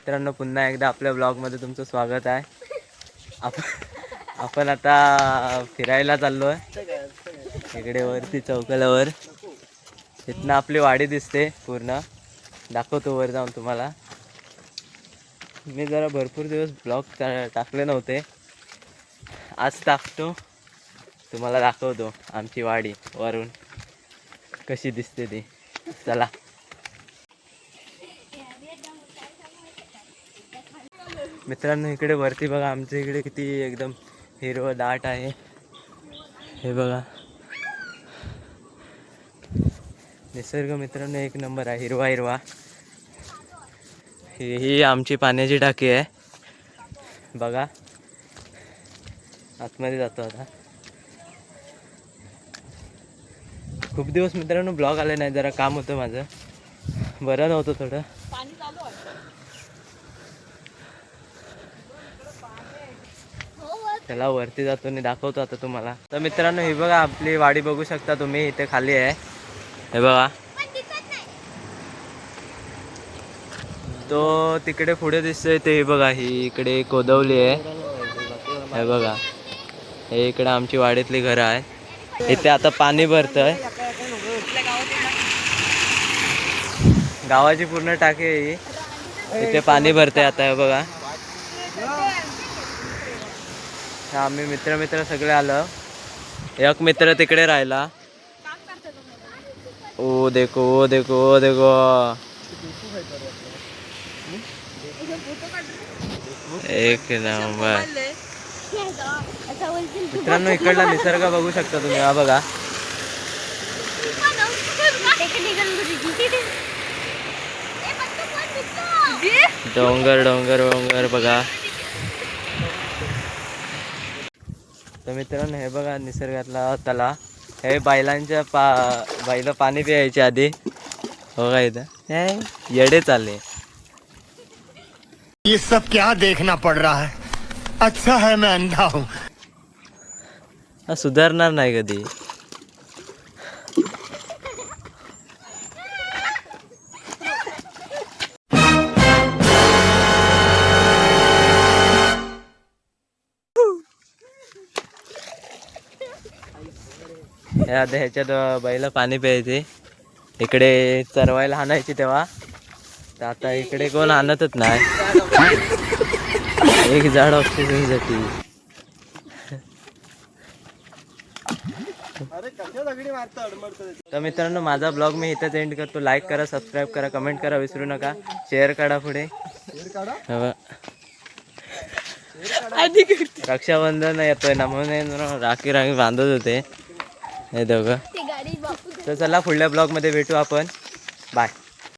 मित्रांनो, पुन्हा एकदा आपल्या ब्लॉगमध्ये तुमचं स्वागत आहे. आपण आता फिरायला चाललो आहे इकडे वरती चौकालावर. इथनं आपली वाडी दिसते पूर्ण. दाखवतो वर जाऊन तुम्हाला. मी जरा भरपूर दिवस ब्लॉग टाकले नव्हते, आज टाकतो. तुम्हाला दाखवतो आमची वाडी वरून कशी दिसते ती. चला. मित्रांनो, इकडे वरती बघा, आमच्या इकडे किती एकदम हिरवं दाट आहे. हे बघा निसर्ग मित्रांनो एक नंबर आहे, हिरवा हिरवा. ही आमची पाण्याची टाकी आहे बघा. आतमध्ये जातो आता. खूप दिवस मित्रांनो ब्लॉग आले नाही, जरा काम होतं माझं, बरं नव्हतं थोडं. त्याला वरती जातो आणि दाखवतो आता तुम्हाला. तर मित्रांनो, ही बघा आपली वाडी बघू शकता तुम्ही. इथे खाली आहे, हे बघा. तो तिकडे पुढे दिसतोय ते बघा, ही इकडे कोदवली आहे. हे बघा, हे इकडे आमची वाडीतली घरं आहेत. इथे आता पाणी भरतंय. गावाची पूर्ण टाकी आहे ही. इथे पाणी भरतंय आता. हे बघा, आम्ही मित्र सगळे आलो. एक मित्र तिकडे राहिला. ओ देखो ओ देखो ओ देखो. एक नंबर. मित्रांनो, इकडला निसर्ग बघू शकता तुम्ही. हा बघा, डोंगर डोंगर डोंगर बघा. तर मित्रांनो, हे बघा निसर्गातला तला. हे बैलांच्या बैल पाणी प्यायचे आधी बघा. इथं येडे चालले. ये सब क्या देखना पड़ रहा है. अच्छा है मैं अंधा हूँ. सुधारणार नाही कधी. ह्याच्यात बैल पाणी प्यायचे. इकडे चरवायला आणायची तेव्हा. तर आता इकडे कोण आणतच नाही. एक झाड ऑक्सिजनसाठी. तर मित्रांनो, माझा ब्लॉग मी इथेच एंड करतो. लाईक करा, सबस्क्राईब करा, कमेंट करा विसरू नका. शेअर काढा पुढे. रक्षाबंधन येतोय ना, म्हणून राखी बांधत होते हे दोघं. तर चला, पुढल्या ब्लॉगमध्ये भेटू आपण. बाय.